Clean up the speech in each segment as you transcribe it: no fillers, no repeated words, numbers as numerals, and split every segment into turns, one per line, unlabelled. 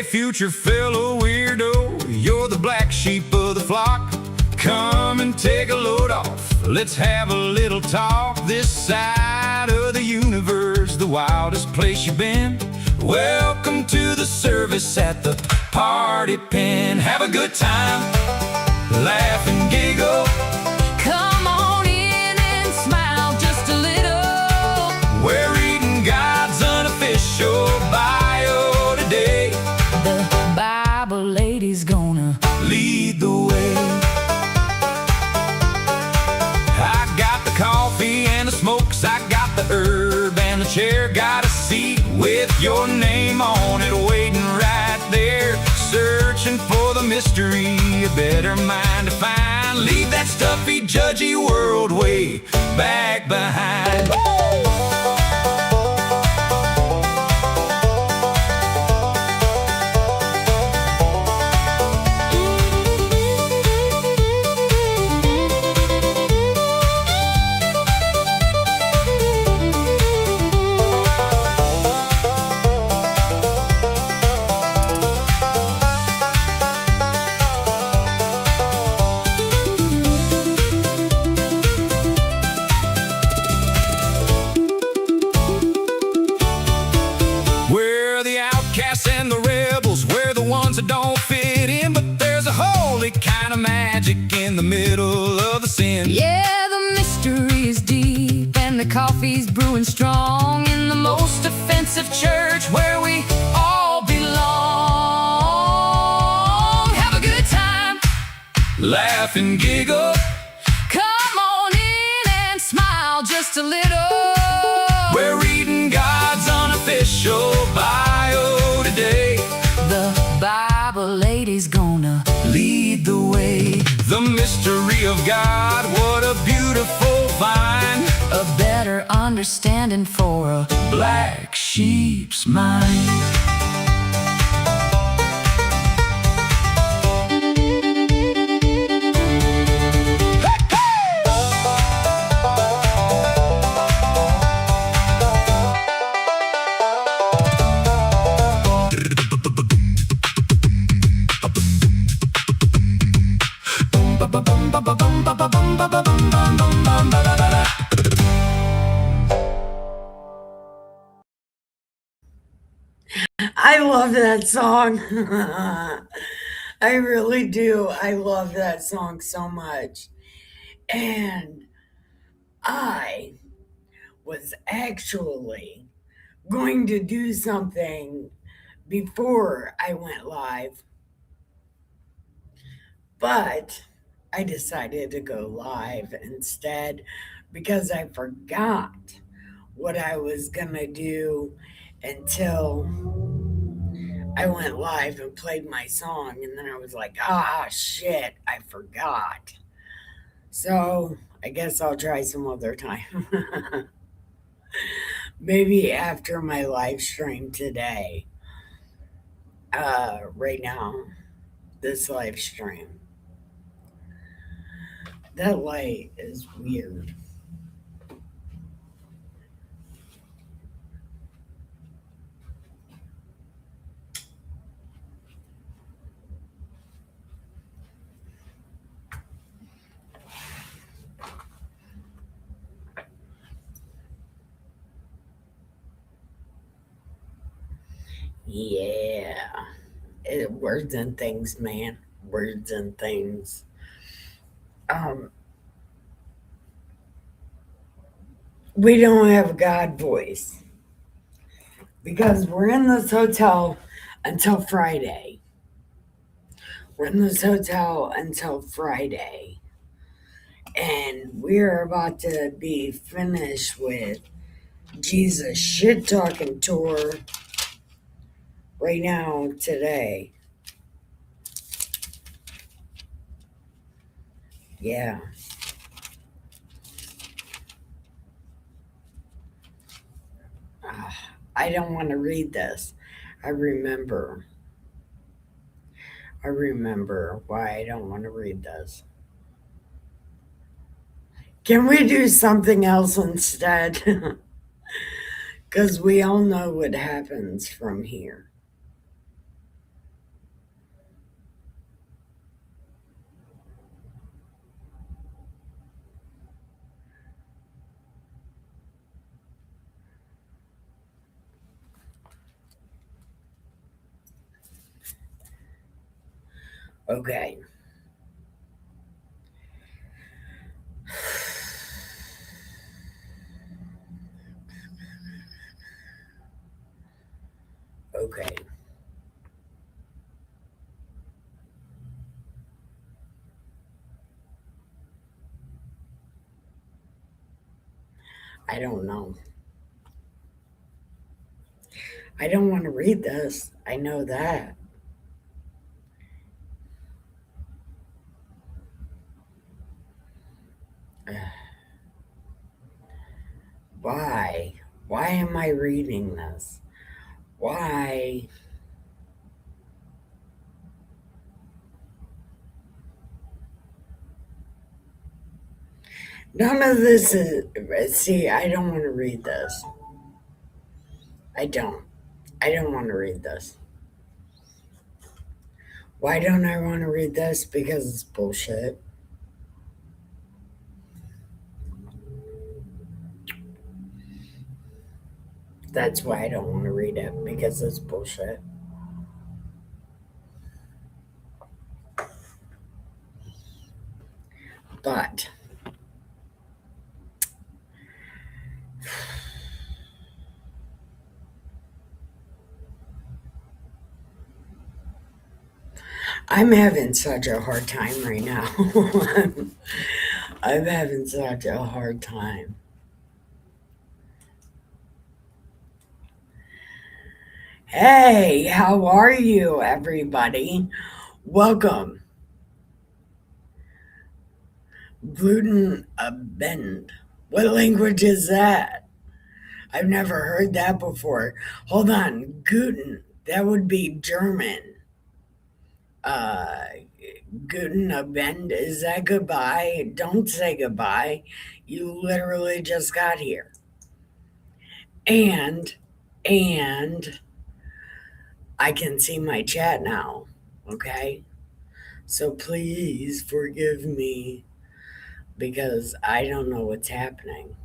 future fellow weirdo, you're the black sheep of the flock. Come and take a load off, let's have a little talk. This side of the universe, the wildest place you've been. Welcome to the service at the party pen. Have a good time, laugh and giggle.
Come on in and smile just a little.
We're reading God's unofficial bio today.
The Bible lady's gonna
lead the way. I got the coffee and the smokes, I got the herb and the chair. Got a seat with your name on it, waiting right there. Searching for the mystery, a better mind to find. Leave that stuffy, judgy world way back behind. And the rebels, we're the ones that don't fit in. But there's a holy kind of magic in the middle of the sin.
Yeah, the mystery is deep and the coffee's brewing strong in the most offensive church where we all belong. Have a good time,
laugh and giggle.
Come on in and smile just a little.
We're reading God's unofficial bio today.
The Bible lady's gonna
lead the way. The mystery of God, what a beautiful find.
A better understanding for a
black sheep's mind.
I love that song. I really do. I love that song so much. And I was actually going to do something before I went live, but I decided to go live instead because I forgot what I was going to do until I went live and played my song. And then I was like, ah, shit, I forgot. So I guess I'll try some other time. Maybe after my live stream today. Right now, this live stream. That light is weird. Yeah. Words and things, man. Words and things. We don't have a God voice because we're in this hotel until Friday. We're in this hotel until Friday. And we're about to be finished with Jesus Shit Talking Tour right now, today. Yeah. I don't want to read this. I remember why I don't want to read this. Can we do something else instead? Because we all know what happens from here. Okay. Okay. I don't know. I don't want to read this. I know that. Why? Why am I reading this? Why? None of this is. See, I don't want to read this. I don't. I don't want to read this. Why don't I want to read this? Because it's bullshit. That's why I don't want to read it, because it's bullshit. But I'm having such a hard time right now. I'm having such a hard time. Hey, how are you, everybody? Welcome. Gluten a bend. What language is that? I've never heard that before. Hold on. Guten. That would be German. Uh, Guten Abend. Is that goodbye? Don't say goodbye. You literally just got here. And, and I can see my chat now. Okay? So please forgive me because I don't know what's happening.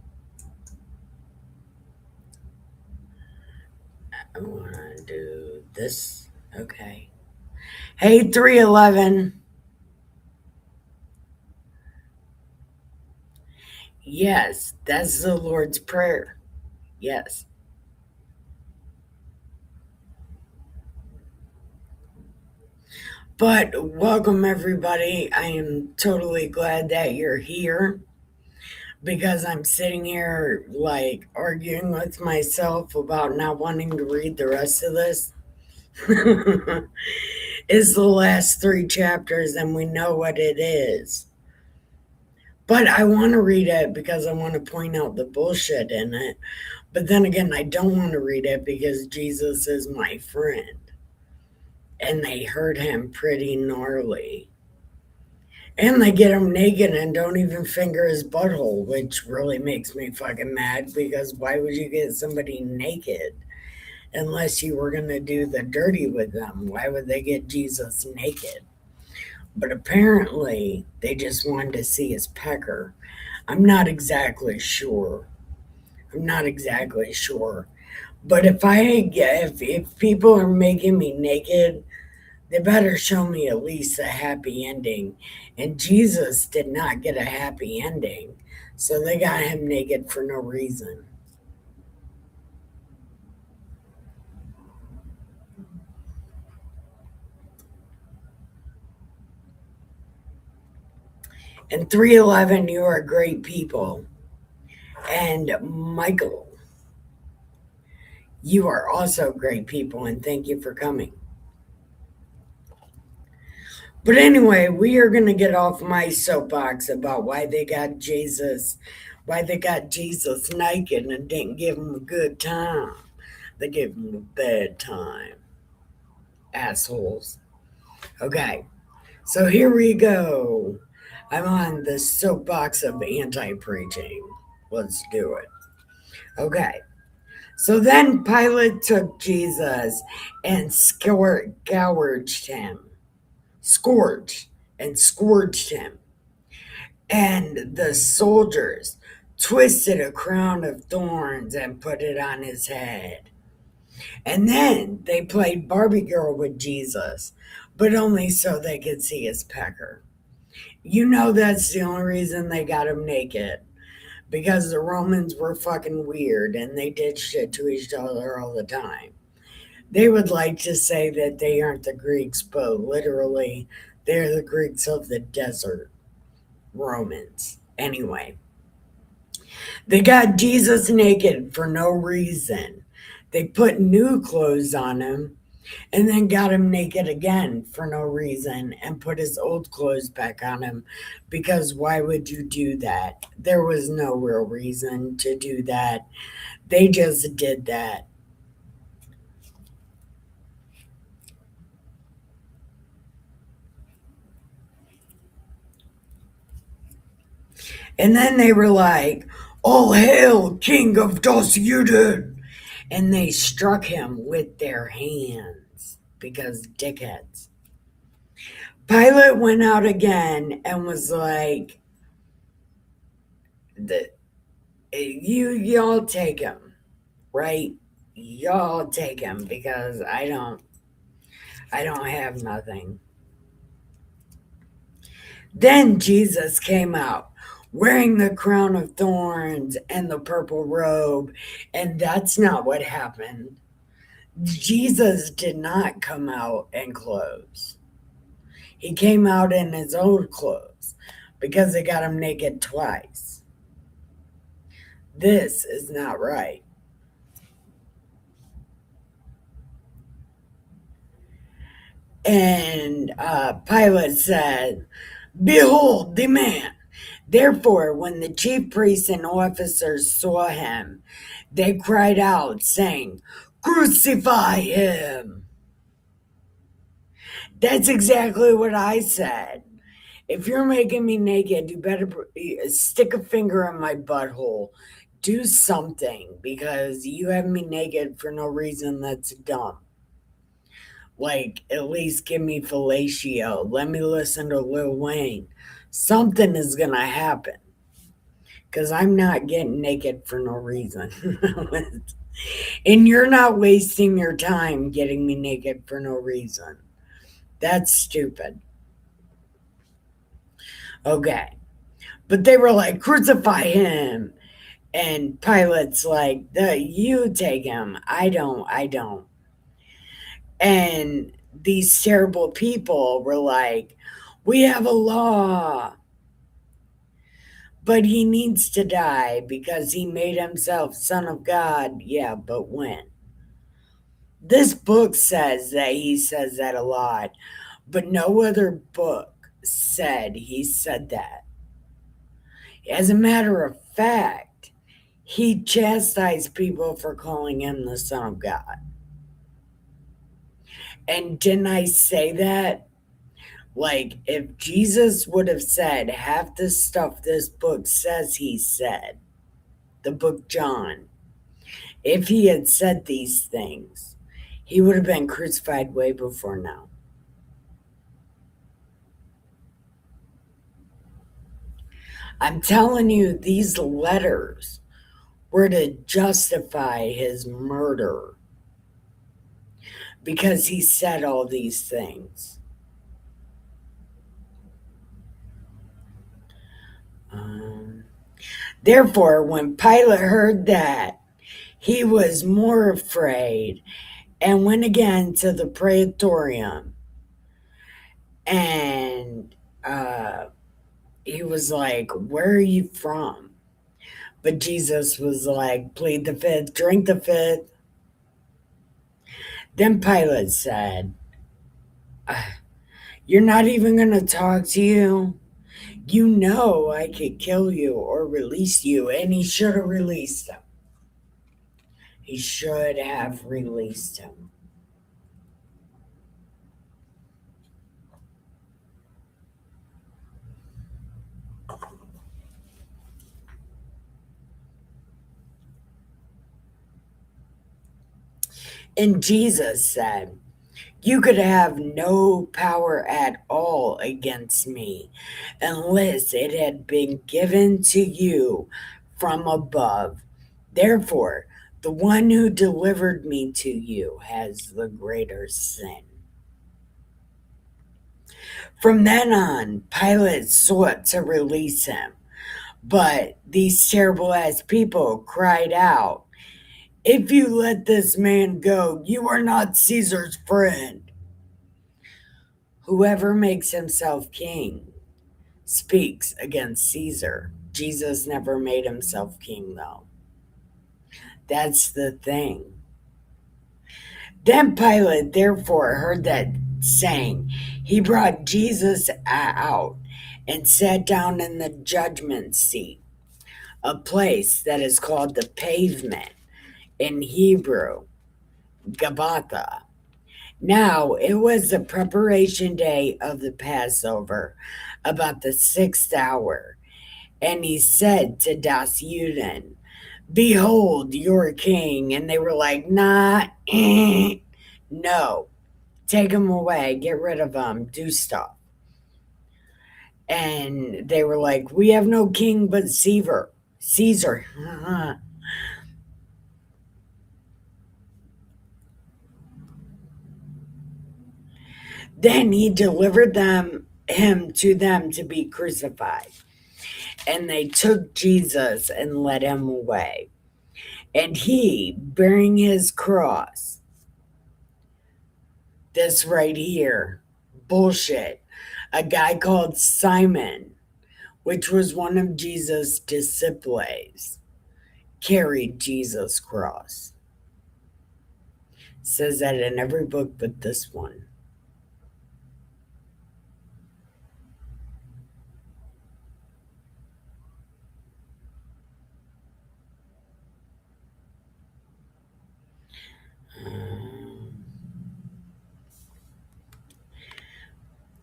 I want to do this. Okay. Hey, 311. Yes, that's the Lord's Prayer. Yes. But welcome, everybody. I am totally glad that you're here because I'm sitting here like arguing with myself about not wanting to read the rest of this. It's the last three chapters, and we know what it is. But I want to read it because I want to point out the bullshit in it. But then again, I don't want to read it because Jesus is my friend. And they hurt him pretty gnarly. And they get him naked and don't even finger his butthole, which really makes me fucking mad because why would you get somebody naked unless you were going to do the dirty with them? Why would they get Jesus naked? But apparently, they just wanted to see his pecker. I'm not exactly sure. I'm not exactly sure. But if people are making me naked, they better show me at least a happy ending. And Jesus did not get a happy ending. So they got him naked for no reason. And 311, you are great people. And Michael, you are also great people. And thank you for coming. But anyway, we are going to get off my soapbox about why they got Jesus naked and didn't give him a good time. They gave him a bad time. Assholes. Okay, so here we go. I'm on the soapbox of anti-preaching. Let's do it. Okay, so then Pilate took Jesus and scourged him. Scourged him. And the soldiers twisted a crown of thorns and put it on his head. And then they played Barbie Girl with Jesus, but only so they could see his pecker. You know that's the only reason they got him naked. Because the Romans were fucking weird and they did shit to each other all the time. They would like to say that they aren't the Greeks, but literally, they're the Greeks of the desert. Romans. Anyway, they got Jesus naked for no reason. They put new clothes on him and then got him naked again for no reason and put his old clothes back on him because why would you do that? There was no real reason to do that. They just did that. And then they were like, "All hail, King of Dosuden!" And they struck him with their hands because dickheads. Pilate went out again and was like, y'all take him, right? Y'all take him because I don't have nothing." Then Jesus came out wearing the crown of thorns and the purple robe, and that's not what happened. Jesus did not come out in clothes. He came out in his old clothes because they got him naked twice. This is not right. And Pilate said, "Behold the man." Therefore, when the chief priests and officers saw him, they cried out, saying, "Crucify him." That's exactly what I said. If you're making me naked, you better stick a finger in my butthole. Do something because you have me naked for no reason that's dumb. Like, at least give me fellatio. Let me listen to Lil Wayne. Something is going to happen because I'm not getting naked for no reason. And you're not wasting your time getting me naked for no reason. That's stupid. Okay. But they were like, "Crucify him." And Pilate's like, "You take him. I don't. And these terrible people were like, "We have a law. But he needs to die because he made himself Son of God." Yeah, but when? This book says that he says that a lot, but no other book said he said that. As a matter of fact, he chastised people for calling him the Son of God. And didn't I say that? Like, if Jesus would have said half the stuff this book says he said, the book John, if he had said these things, he would have been crucified way before now. I'm telling you, these letters were to justify his murder because he said all these things. Therefore, when Pilate heard that, he was more afraid and went again to the praetorium. And he was like, "Where are you from?" But Jesus was like, "Plead the fifth, drink the fifth." Then Pilate said, "You're not even going to talk to you? You know I could kill you or release you." And he should have released him. He should have released him. And Jesus said, "You could have no power at all against me unless it had been given to you from above. Therefore, The one who delivered me to you has the greater sin. From then on, Pilate sought to release him, but these terrible ass people cried out, "If you let this man go, you are not Caesar's friend." Whoever makes himself king speaks against Caesar. Jesus never made himself king, though. That's the thing. Then Pilate therefore heard that saying. He brought Jesus out and sat down in the judgment seat, a place that is called the pavement in Hebrew, Gabbatha. Now it was the preparation day of the Passover, about the 6th hour. And he said to Das Yudin, "Behold your king." And they were like, "Nah, no, take him away, get rid of him, do stuff." And they were like, "We have no king but Caesar. Caesar." Then he delivered him to them to be crucified. And they took Jesus and led him away. And he, bearing his cross, this right here, bullshit, a guy called Simon, which was one of Jesus' disciples, carried Jesus' cross. It says that in every book but this one.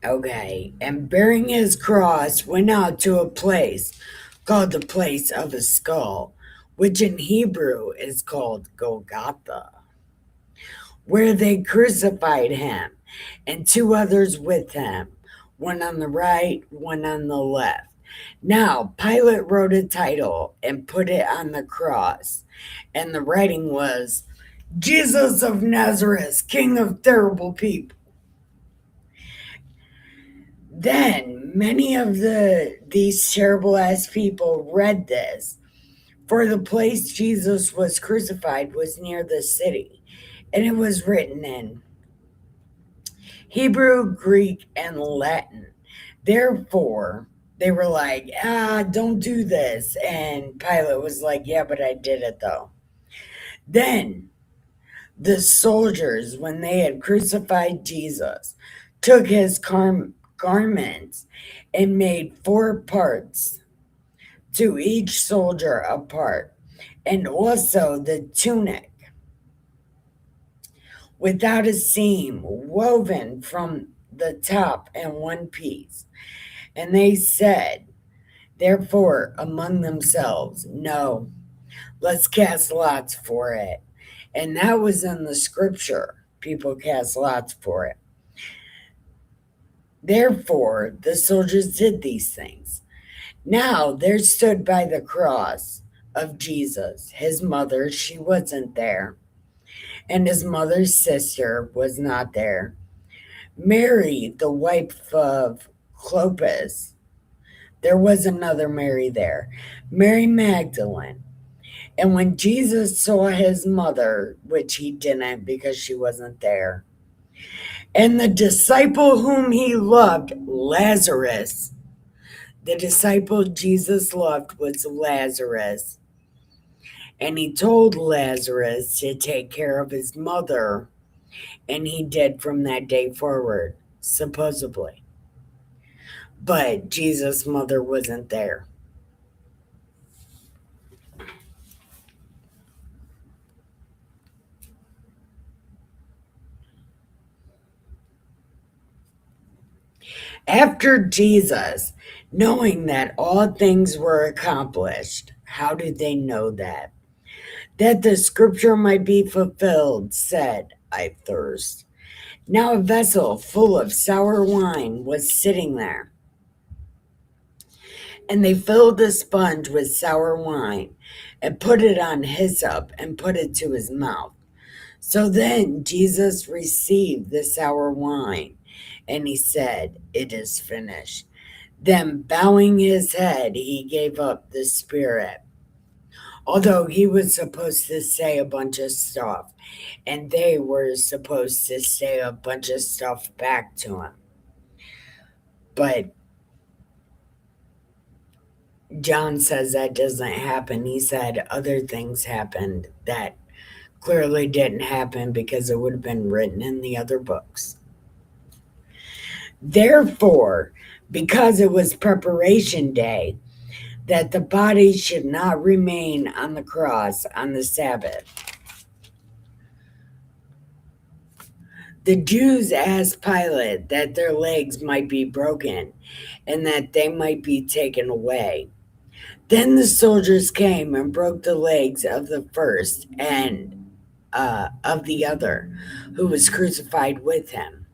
Okay, and bearing his cross went out to a place called the place of a skull, which in Hebrew is called Golgotha, where they crucified him and two others with him, one on the right, one on the left. Now Pilate wrote a title and put it on the cross, and the writing was, "Jesus of Nazareth, King of terrible people." Then many of these terrible ass people read this, for the place Jesus was crucified was near the city, and it was written in Hebrew, Greek, and Latin. Therefore, they were like, don't do this. And Pilate was like, "Yeah, but I did it though." Then the soldiers, when they had crucified Jesus, took his garments and made 4 parts, to each soldier a part, and also the tunic without a seam, woven from the top in one piece. And they said, therefore, among themselves, "No, let's cast lots for it." And that was in the scripture. People cast lots for it. Therefore, the soldiers did these things. Now there stood by the cross of Jesus his mother. She wasn't there. And his mother's sister was not there. Mary, the wife of Clopas. There was another Mary there. Mary Magdalene. And when Jesus saw his mother, which he didn't because she wasn't there, and the disciple whom he loved, Lazarus, the disciple Jesus loved was Lazarus. And he told Lazarus to take care of his mother, and he did from that day forward, supposedly. But Jesus' mother wasn't there. After Jesus, knowing that all things were accomplished, how did they know that? That the scripture might be fulfilled, said, "I thirst." Now a vessel full of sour wine was sitting there. And they filled the sponge with sour wine and put it on hyssop and put it to his mouth. So then Jesus received the sour wine, and he said, "It is finished." Then, bowing his head, he gave up the spirit. Although he was supposed to say a bunch of stuff, and they were supposed to say a bunch of stuff back to him. But John says that doesn't happen. He said other things happened that clearly didn't happen because it would have been written in the other books. Therefore, because it was preparation day, that the body should not remain on the cross on the Sabbath, the Jews asked Pilate that their legs might be broken and that they might be taken away. Then the soldiers came and broke the legs of the first and of the other, who was crucified with him.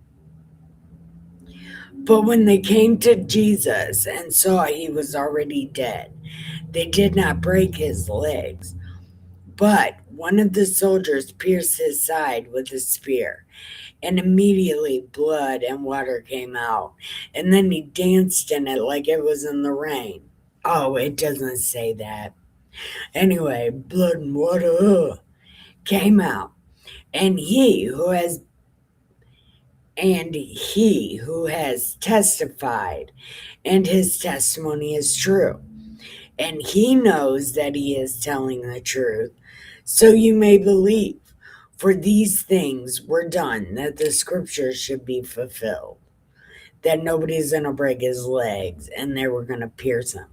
But when they came to Jesus and saw he was already dead, they did not break his legs. But one of the soldiers pierced his side with a spear, and immediately blood and water came out. And then he danced in it like it was in the rain. Oh, it doesn't say that. Anyway, blood and water came out. And he who has testified, and his testimony is true. And he knows that he is telling the truth, so you may believe. For these things were done that the scriptures should be fulfilled, that nobody's going to break his legs, and they were going to pierce him.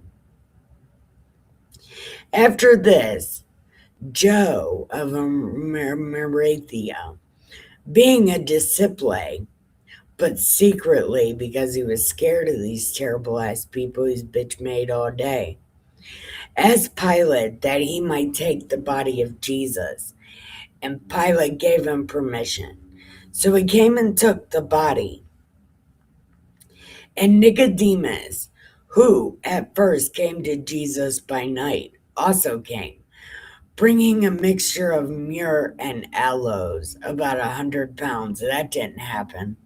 After this, Joe of Arimathea, being a disciple, but secretly because he was scared of these terrible ass people he's bitch made all day, asked Pilate that he might take the body of Jesus, and Pilate gave him permission. So he came and took the body. And Nicodemus, who at first came to Jesus by night, also came, bringing a mixture of myrrh and aloes, about 100 pounds. That didn't happen.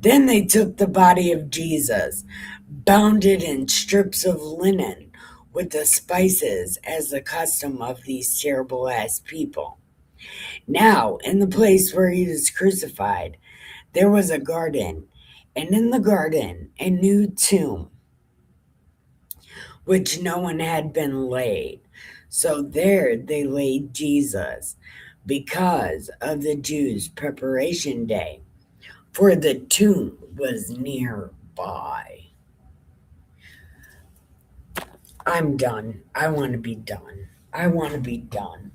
Then they took the body of Jesus, bound it in strips of linen with the spices, as the custom of these terrible ass people. Now, in the place where he was crucified, there was a garden, and in the garden a new tomb, which no one had been laid. So there they laid Jesus, because of the Jews' preparation day, for the tomb was nearby. I'm done. I want to be done. I want to be done.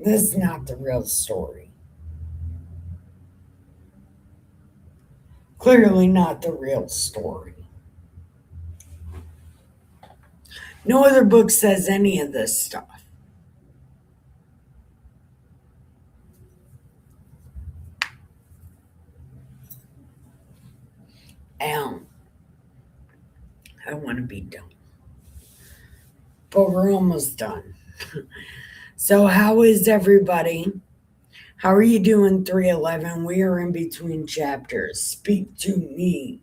This is not the real story. Clearly not the real story. No other book says any of this stuff. I want to be done. But we're almost done. So how is everybody? How are you doing, 311? We are in between chapters. Speak to me.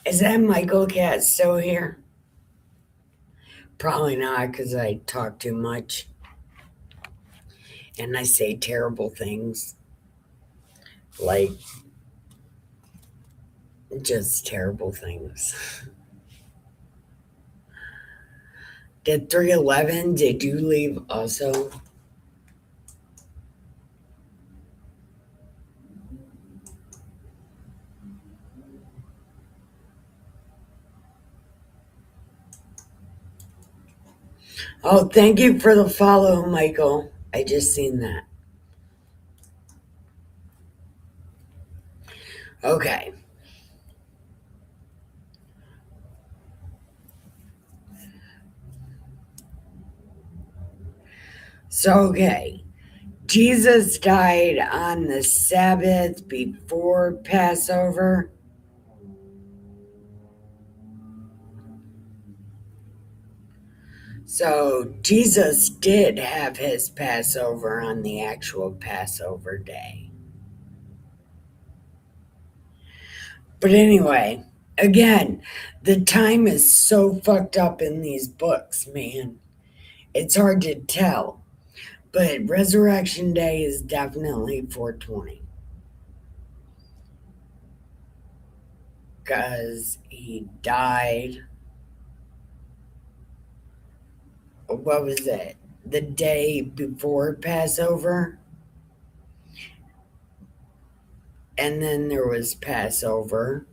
Is that Michael Cat still here? Probably not, because I talk too much. And I say terrible things. Like, just terrible things. Did 311, did you leave also? Oh, thank you for the follow, Michael. I just seen that. Okay. So, okay, Jesus died on the Sabbath before Passover. So, Jesus did have his Passover on the actual Passover day. But anyway, again, the time is so fucked up in these books, man. It's hard to tell. But Resurrection Day is definitely 420. Because he died. What was it? The day before Passover? And then there was Passover.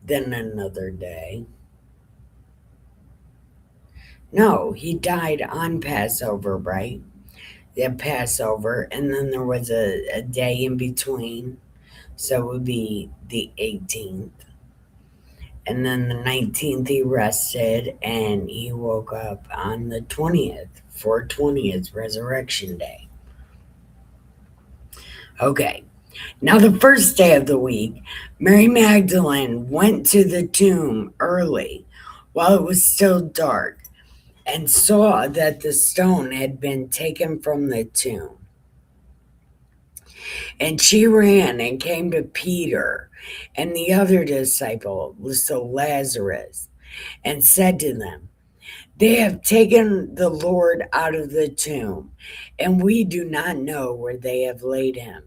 Then another day. No, he died on Passover, right? Yeah, Passover. And then there was a day in between. So it would be the 18th. And then the 19th he rested and he woke up on the 20th. 420 is Resurrection Day. Okay, now the first day of the week, Mary Magdalene went to the tomb early while it was still dark and saw that the stone had been taken from the tomb. And she ran and came to Peter and the other disciple, so Lazarus, and said to them, "They have taken the Lord out of the tomb, and we do not know where they have laid him."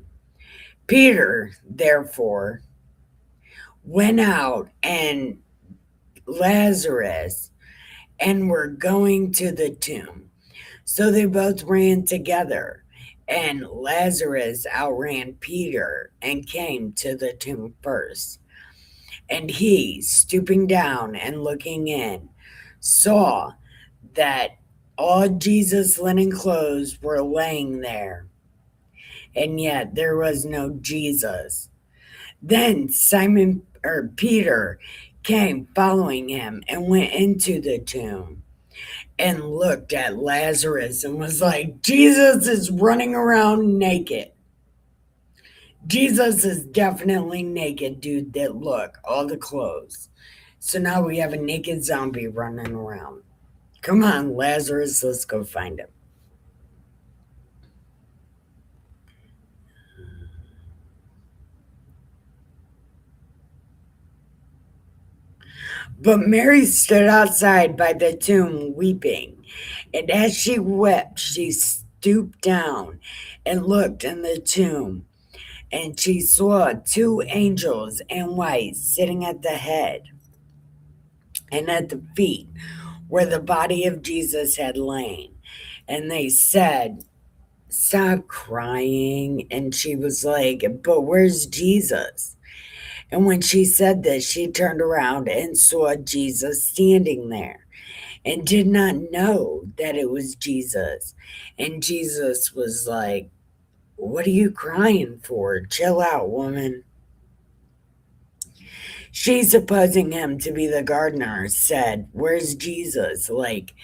Peter, therefore, went out and Lazarus and were going to the tomb. So they both ran together, and Lazarus outran Peter and came to the tomb first. And he, stooping down and looking in, saw that all Jesus' linen clothes were laying there, and yet there was no Jesus. Then Peter came following him and went into the tomb and looked at Lazarus and was like, "Jesus is running around naked. Jesus is definitely naked, dude. That look, all the clothes." So now we have a naked zombie running around. Come on, Lazarus, let's go find him. But Mary stood outside by the tomb weeping, and as she wept, she stooped down and looked in the tomb, and she saw two angels in white sitting at the head and at the feet where the body of Jesus had lain. And they said, "Stop crying." And she was like, "But where's Jesus?" And when she said this, she turned around and saw Jesus standing there and did not know that it was Jesus. And Jesus was like, "What are you crying for? Chill out, woman." She, supposing him to be the gardener, said, "Where's Jesus? Like,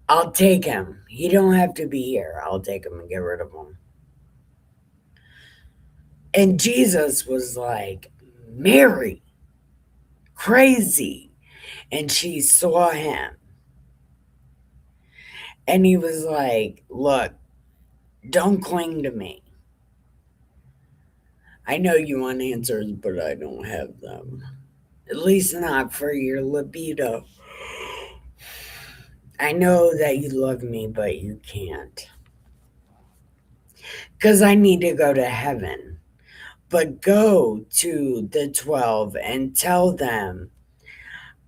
I'll take him. He don't have to be here. I'll take him and get rid of him." And Jesus was like, "Mary." Crazy. And she saw him. And he was like, "Look, don't cling to me. I know you want answers, but I don't have them. At least not for your libido. I know that you love me, but you can't. Because I need to go to heaven. But go to the 12 and tell them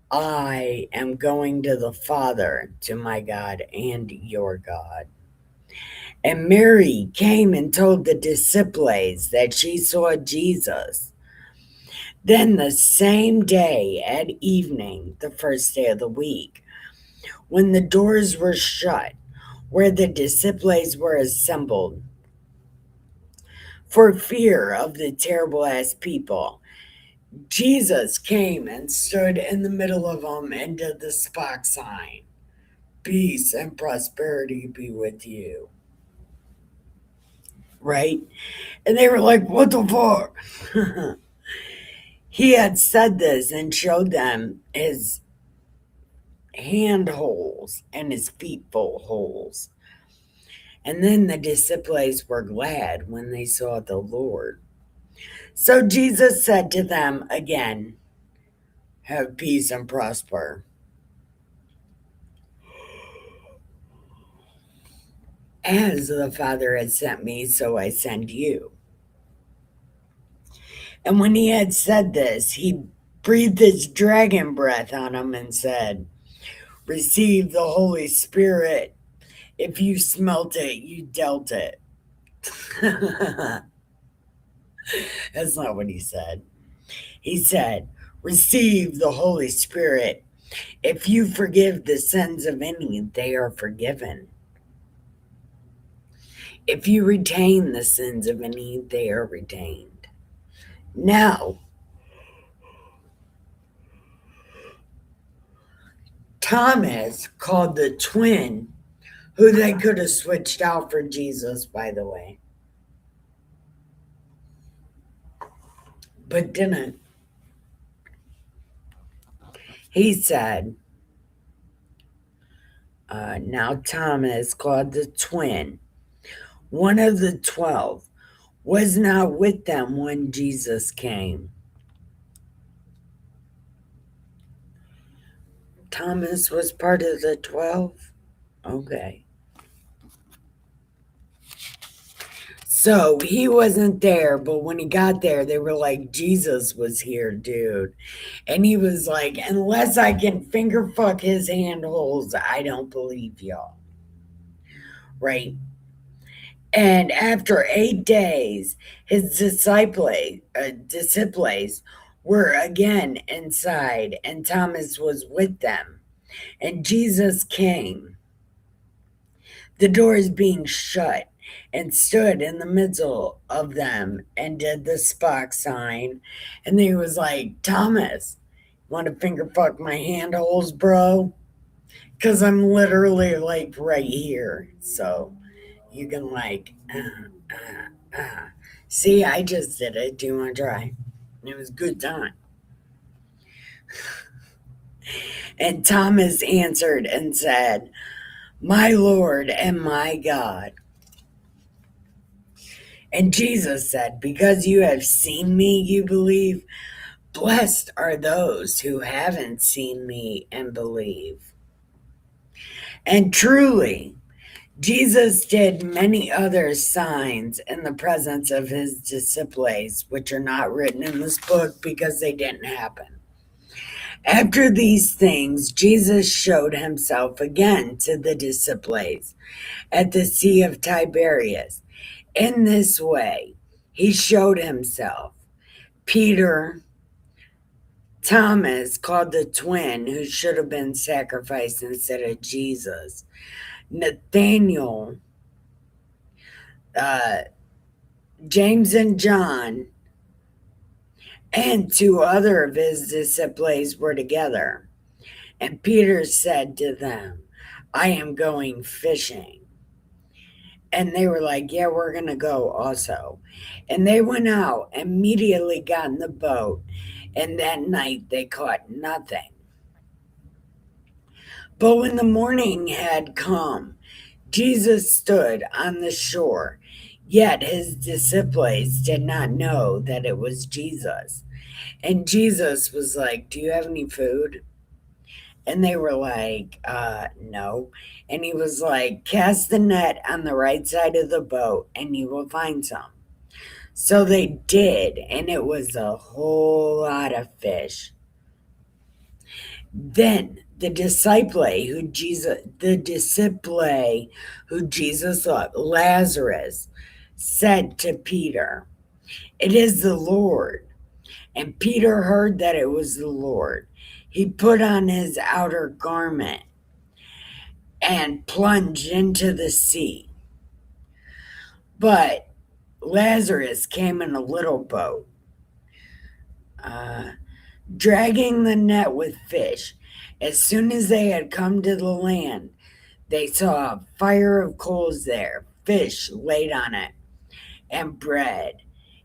I am going to the Father, to my God and your God." And Mary came and told the disciples that she saw Jesus. Then the same day at evening, the first day of the week, when the doors were shut, where the disciples were assembled, for fear of the terrible ass people, Jesus came and stood in the middle of them and did the Spock sign. peace and prosperity be with you. Right? And they were like, what the fuck? He had said this and showed them his hand holes and his feet holes. And then the disciples were glad when they saw the Lord. So Jesus said to them again, have peace and prosper. As the Father has sent me, so I send you. And when he had said this, he breathed his dragon breath on him and said, receive the Holy Spirit. If you smelt it, you dealt it. That's not what he said. He said, receive the Holy Spirit. If you forgive the sins of any, they are forgiven. If you retain the sins of any, they are retained. Now, Thomas, called the twin, who they could have switched out for Jesus, by the way, but didn't. He said, now Thomas, called the twin, one of the 12, was not with them when Jesus came. Thomas was part of the 12? Okay. So he wasn't there, but when he got there, they were like, Jesus was here, dude. And he was like, unless I can finger fuck his hand holes, I don't believe y'all. Right? And after 8 days, his disciples were again inside, and Thomas was with them. And Jesus came, the doors being shut, and stood in the middle of them and did the Spock sign. And he was like, Thomas, want to finger fuck my hand holes, bro? Because I'm literally like right here. So you can like, see, I just did it. Do you want to try? It was a good time. And Thomas answered and said, my Lord and my God. And Jesus said, because you have seen me, you believe. Blessed are those who haven't seen me and believe. And truly, Jesus did many other signs in the presence of his disciples, which are not written in this book because they didn't happen. After these things, Jesus showed himself again to the disciples at the Sea of Tiberias. In this way, he showed himself. Peter, Thomas, called the twin, who should have been sacrificed instead of Jesus, Nathaniel, James and John, and 2 other of his disciples were together. And Peter said to them, I am going fishing. And they were like, yeah, we're going to go also. And they went out, immediately got in the boat, and that night they caught nothing. But when the morning had come, Jesus stood on the shore, yet his disciples did not know that it was Jesus. And Jesus was like, do you have any food? And they were like, no. And he was like, cast the net on the right side of the boat and you will find some. So they did, and it was a whole lot of fish. Then the disciple who Jesus loved, Lazarus, said to Peter, it is the Lord. And Peter heard that it was the Lord. He put on his outer garment and plunged into the sea. But Lazarus came in a little boat, dragging the net with fish. As soon as they had come to the land, They saw a fire of coals there, fish laid on it, and bread.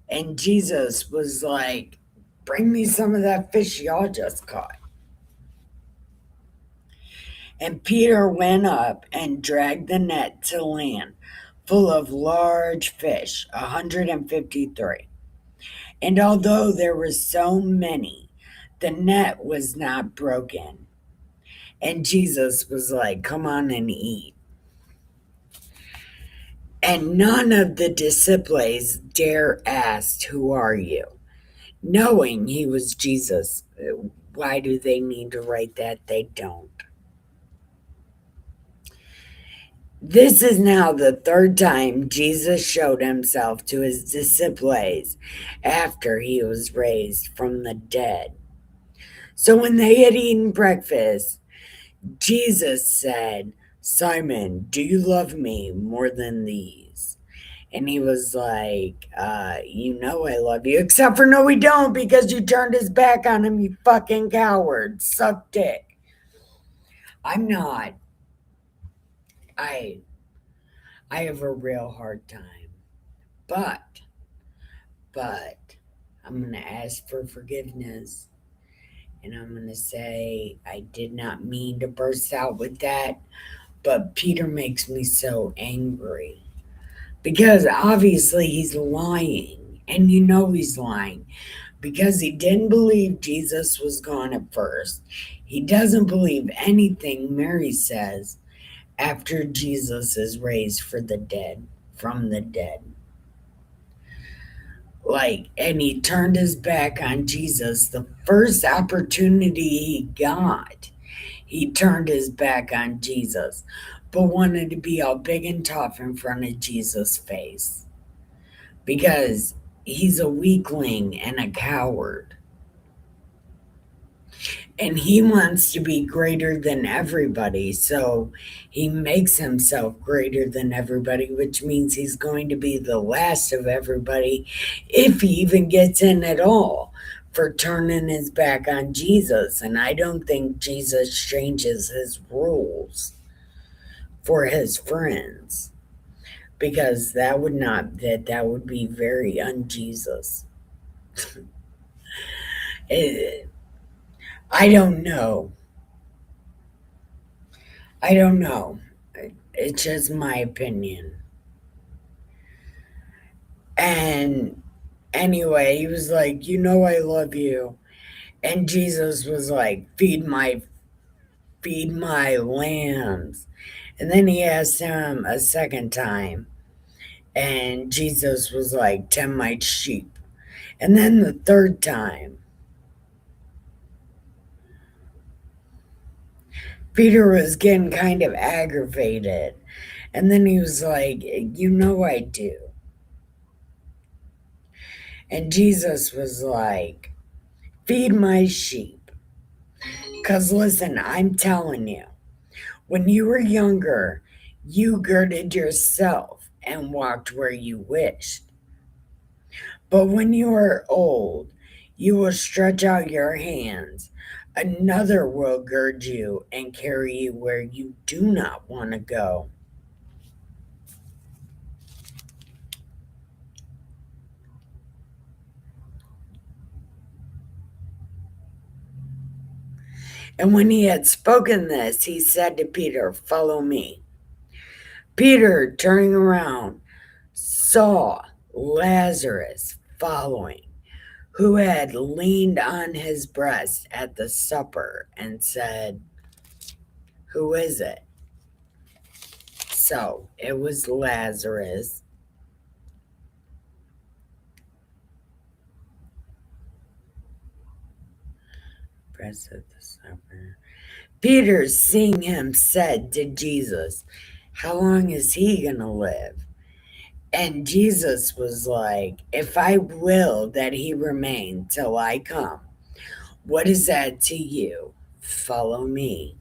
And Jesus was like, "Bring me some of that fish y'all just caught." And Peter went up and dragged the net to land, full of large fish, 153. And although there were so many, the net was not broken. And Jesus was like, "Come on and eat." And none of the disciples dare ask, "Who are you?" Knowing he was Jesus. Why do they need to write that? They don't. This is now the third time Jesus showed himself to his disciples after he was raised from the dead. So when they had eaten breakfast, Jesus said, "Simon, do you love me more than these?" And he was like, "You know I love you." Except for no, we don't, because you turned his back on him, you fucking coward. Suck dick. I'm not. I I have a real hard time. But I'm gonna ask for forgiveness. And I'm gonna say I did not mean to burst out with that. But Peter makes me so angry. Because obviously he's lying. And you know he's lying. Because he didn't believe Jesus was gone at first. He doesn't believe anything Mary says after Jesus is raised from the dead. And he turned his back on Jesus the first opportunity he got. He turned his back on Jesus, but wanted to be all big and tough in front of Jesus' face because he's a weakling and a coward. And he wants to be greater than everybody, so he makes himself greater than everybody, which means he's going to be the last of everybody if he even gets in at all for turning his back on Jesus. And I don't think Jesus changes his rules for his friends, because that would be very un-Jesus. I don't know. I don't know. It's just my opinion. And anyway, he was like, "You know I love you." And Jesus was like, feed my lambs." And then he asked him a second time, and Jesus was like, "Tend my sheep." And then the third time, Peter was getting kind of aggravated. And then he was like, "You know I do." And Jesus was like, "Feed my sheep." Because listen, I'm telling you, when you were younger, you girded yourself and walked where you wished. But when you are old, you will stretch out your hands. Another will gird you and carry you where you do not want to go. And when he had spoken this, he said to Peter, "Follow me." Peter, turning around, saw Lazarus following, who had leaned on his breast at the supper, and said, "Who is it?" So it was Lazarus. Breast at the supper. Peter, seeing him, said to Jesus, "How long is he going to live?" And Jesus was like, "If I will that he remain till I come, what is that to you? Follow me."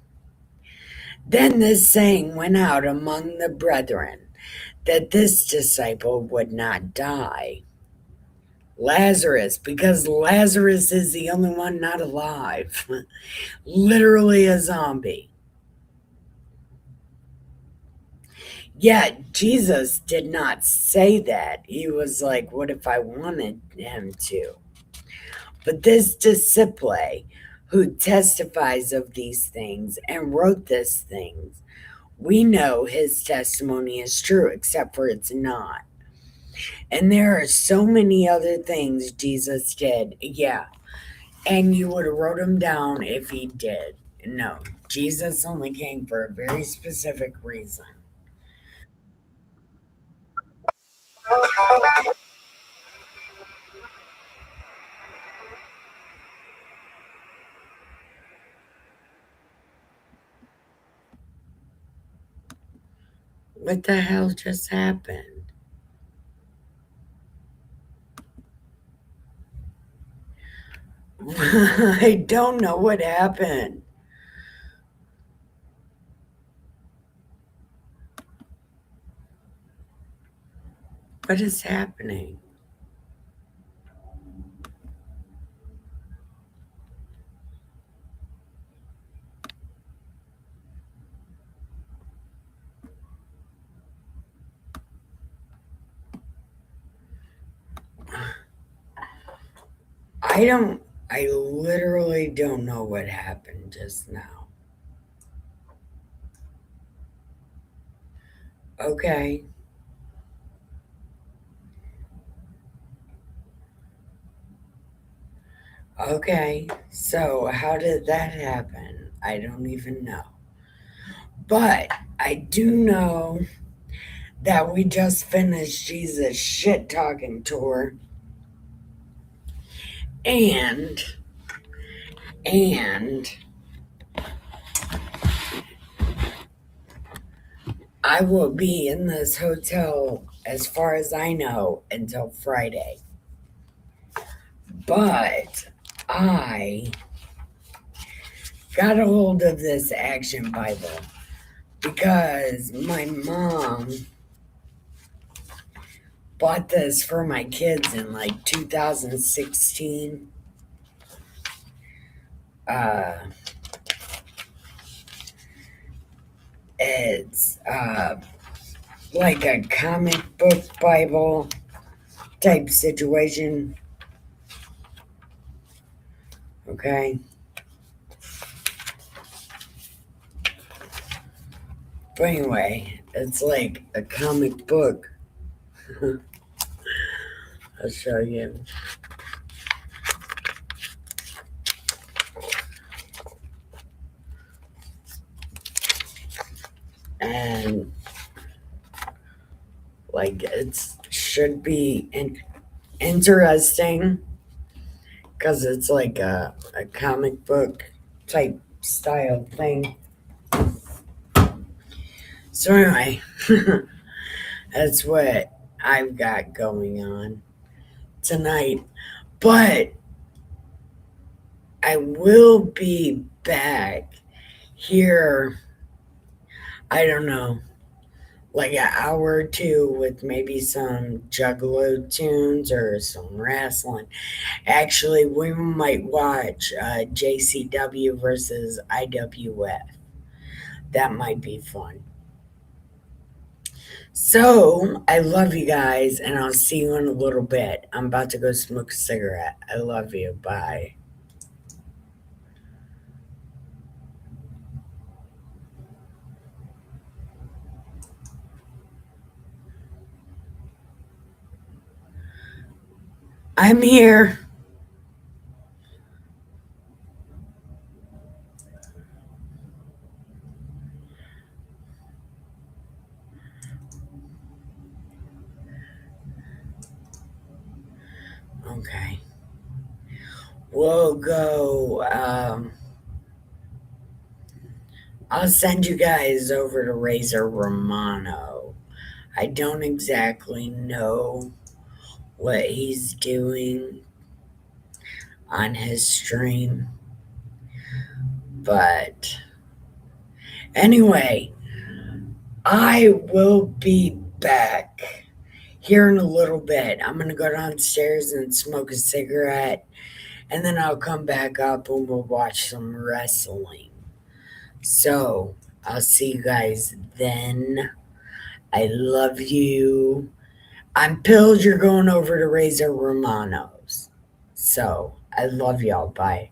Then this saying went out among the brethren, that this disciple would not die. Lazarus, because Lazarus is the only one not alive, literally a zombie. Yeah, Jesus did not say that. He was like, what if I wanted him to? But this disciple who testifies of these things and wrote these things, we know his testimony is true, except for it's not. And there are so many other things Jesus did. Yeah. And you would have wrote them down if he did. No. Jesus only came for a very specific reason. What the hell just happened? I don't know what happened. What is happening? I don't, I literally don't know what happened just now. Okay. Okay. So, how did that happen? I don't even know. But I do know that we just finished Jesus' shit talking tour. And, and I will be in this hotel, as far as I know, until Friday. But I got a hold of this Action Bible because my mom bought this for my kids in like 2016. Uh, it's like a comic book Bible type situation. Okay. But anyway, it's like a comic book. I'll show you. And like it should be interesting because it's like a comic book type style thing. So anyway, that's what I've got going on tonight. But I will be back here, I don't know, like an hour or two with maybe some juggalo tunes or some wrestling. Actually, we might watch JCW versus IWF. That might be fun. So, I love you guys, and I'll see you in a little bit. I'm about to go smoke a cigarette. I love you. Bye. I'm here. Okay. We'll go. I'll send you guys over to Razor Romano. I don't exactly know what he's doing on his stream, but anyway, I will be back here in a little bit. I'm gonna go downstairs and smoke a cigarette, and then I'll come back up and we'll watch some wrestling. So I'll see you guys then. I love you. I'm pilled you're going over to Razor Romano's. So I love y'all. Bye.